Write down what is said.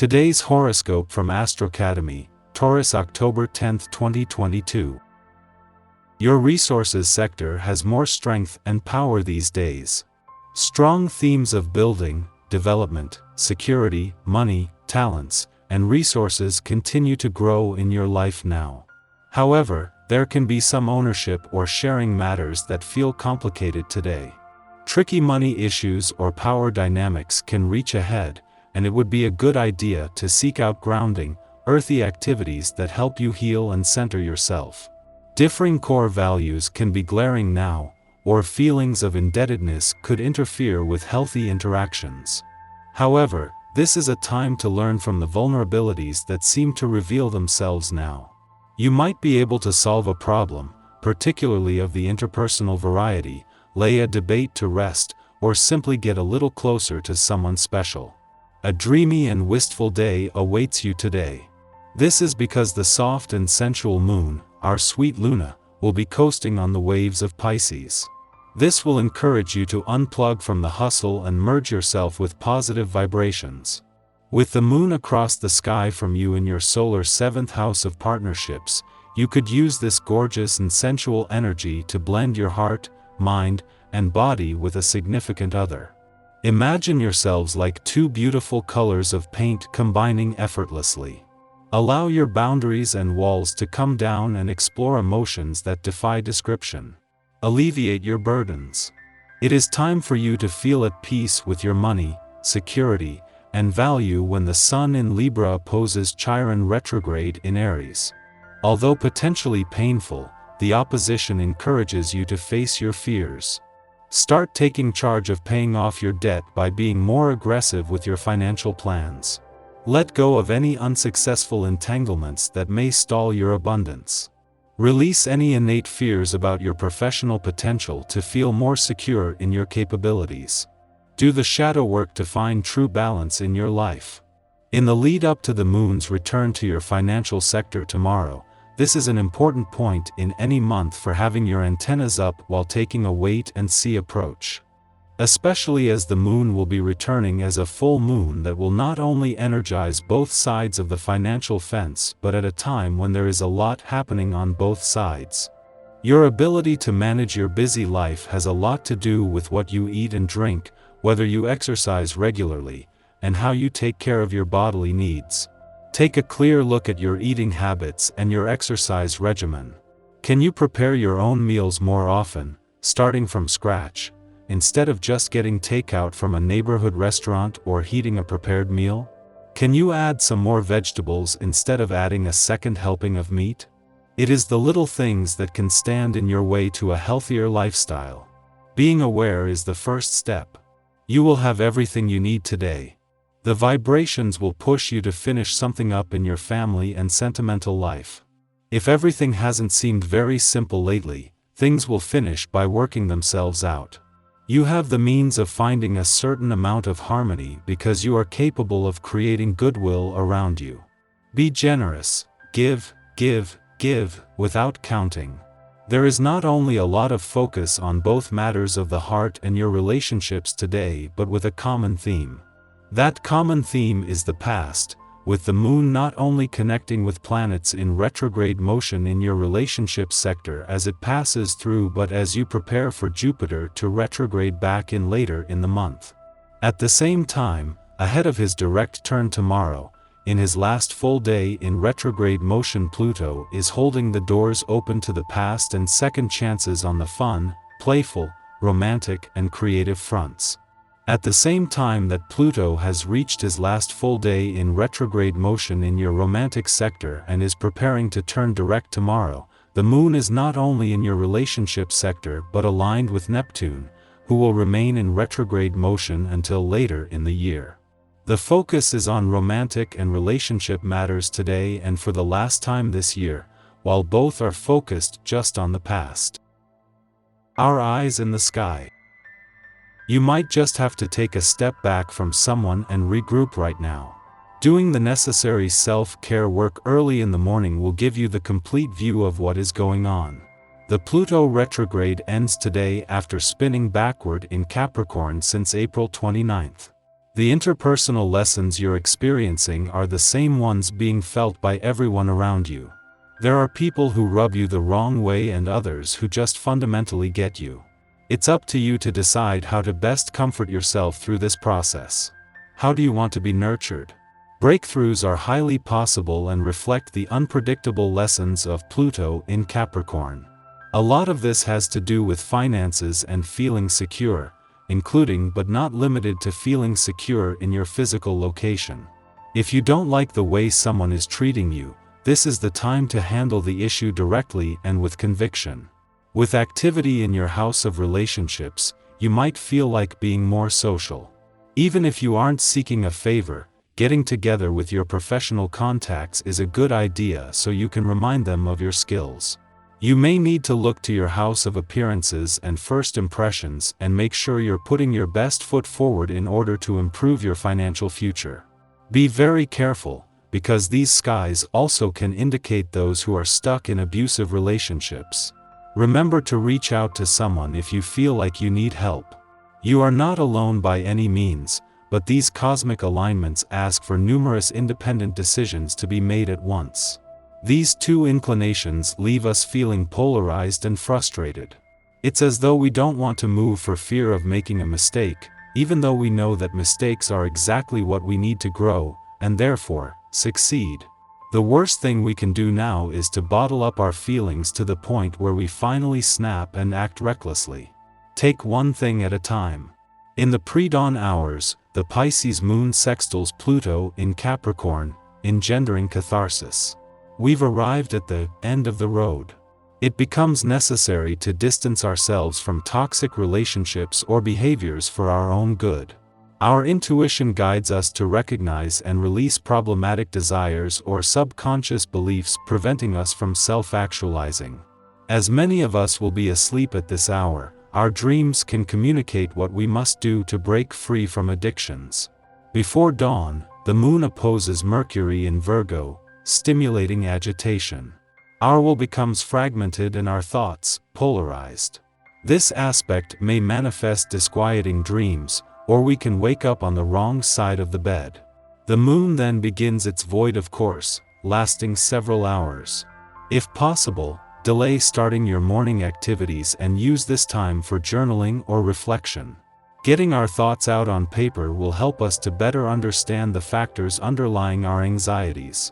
Today's horoscope from Astrocademy, Taurus, October 10, 2022. Your resources sector has more strength and power these days. Strong themes of building, development, security, money, talents, and resources continue to grow in your life now. However, there can be some ownership or sharing matters that feel complicated today. Tricky money issues or power dynamics can reach a head, and it would be a good idea to seek out grounding, earthy activities that help you heal and center yourself. Differing core values can be glaring now, or feelings of indebtedness could interfere with healthy interactions. However, this is a time to learn from the vulnerabilities that seem to reveal themselves now. You might be able to solve a problem, particularly of the interpersonal variety, lay a debate to rest, or simply get a little closer to someone special. A dreamy and wistful day awaits you today. This is because the soft and sensual moon, our sweet Luna, will be coasting on the waves of Pisces. This will encourage you to unplug from the hustle and merge yourself with positive vibrations. With the moon across the sky from you in your solar 7th house of partnerships, you could use this gorgeous and sensual energy to blend your heart, mind, and body with a significant other. Imagine yourselves like two beautiful colors of paint combining effortlessly. Allow your boundaries and walls to come down and explore emotions that defy description. Alleviate your burdens. It is time for you to feel at peace with your money, security, and value when the Sun in Libra opposes Chiron retrograde in Aries. Although potentially painful, the opposition encourages you to face your fears. Start taking charge of paying off your debt by being more aggressive with your financial plans. Let go of any unsuccessful entanglements that may stall your abundance. Release any innate fears about your professional potential to feel more secure in your capabilities. Do the shadow work to find true balance in your life. In the lead up to the moon's return to your financial sector tomorrow, this is an important point in any month for having your antennas up while taking a wait-and-see approach. Especially as the moon will be returning as a full moon that will not only energize both sides of the financial fence but at a time when there is a lot happening on both sides. Your ability to manage your busy life has a lot to do with what you eat and drink, whether you exercise regularly, and how you take care of your bodily needs. Take a clear look at your eating habits and your exercise regimen. Can you prepare your own meals more often, starting from scratch, instead of just getting takeout from a neighborhood restaurant or heating a prepared meal? Can you add some more vegetables instead of adding a second helping of meat? It is the little things that can stand in your way to a healthier lifestyle. Being aware is the first step. You will have everything you need today. The vibrations will push you to finish something up in your family and sentimental life. If everything hasn't seemed very simple lately, things will finish by working themselves out. You have the means of finding a certain amount of harmony because you are capable of creating goodwill around you. Be generous, give, without counting. There is not only a lot of focus on both matters of the heart and your relationships today but with a common theme. That common theme is the past, with the moon not only connecting with planets in retrograde motion in your relationship sector as it passes through but as you prepare for Jupiter to retrograde back in later in the month. At the same time, ahead of his direct turn tomorrow, in his last full day in retrograde motion, Pluto is holding the doors open to the past and second chances on the fun, playful, romantic and creative fronts. At the same time that Pluto has reached his last full day in retrograde motion in your romantic sector and is preparing to turn direct tomorrow, the moon is not only in your relationship sector but aligned with Neptune, who will remain in retrograde motion until later in the year. The focus is on romantic and relationship matters today and for the last time this year, while both are focused just on the past. Our eyes in the sky. You might just have to take a step back from someone and regroup right now. Doing the necessary self-care work early in the morning will give you the complete view of what is going on. The Pluto retrograde ends today after spinning backward in Capricorn since April 29th. The interpersonal lessons you're experiencing are the same ones being felt by everyone around you. There are people who rub you the wrong way and others who just fundamentally get you. It's up to you to decide how to best comfort yourself through this process. How do you want to be nurtured? Breakthroughs are highly possible and reflect the unpredictable lessons of Pluto in Capricorn. A lot of this has to do with finances and feeling secure, including but not limited to feeling secure in your physical location. If you don't like the way someone is treating you, this is the time to handle the issue directly and with conviction. With activity in your house of relationships, you might feel like being more social. Even if you aren't seeking a favor, getting together with your professional contacts is a good idea so you can remind them of your skills. You may need to look to your house of appearances and first impressions and make sure you're putting your best foot forward in order to improve your financial future. Be very careful, because these skies also can indicate those who are stuck in abusive relationships. Remember to reach out to someone if you feel like you need help. You are not alone by any means, but these cosmic alignments ask for numerous independent decisions to be made at once. These two inclinations leave us feeling polarized and frustrated. It's as though we don't want to move for fear of making a mistake, even though we know that mistakes are exactly what we need to grow, and therefore, succeed. The worst thing we can do now is to bottle up our feelings to the point where we finally snap and act recklessly. Take one thing at a time. In the pre-dawn hours, the Pisces moon sextiles Pluto in Capricorn, engendering catharsis. We've arrived at the end of the road. It becomes necessary to distance ourselves from toxic relationships or behaviors for our own good. Our intuition guides us to recognize and release problematic desires or subconscious beliefs preventing us from self-actualizing. As many of us will be asleep at this hour, our dreams can communicate what we must do to break free from addictions. Before dawn, the moon opposes Mercury in Virgo, stimulating agitation. Our will becomes fragmented and our thoughts, polarized. This aspect may manifest disquieting dreams, or we can wake up on the wrong side of the bed. The moon then begins its void of course, lasting several hours. If possible, delay starting your morning activities and use this time for journaling or reflection. Getting our thoughts out on paper will help us to better understand the factors underlying our anxieties.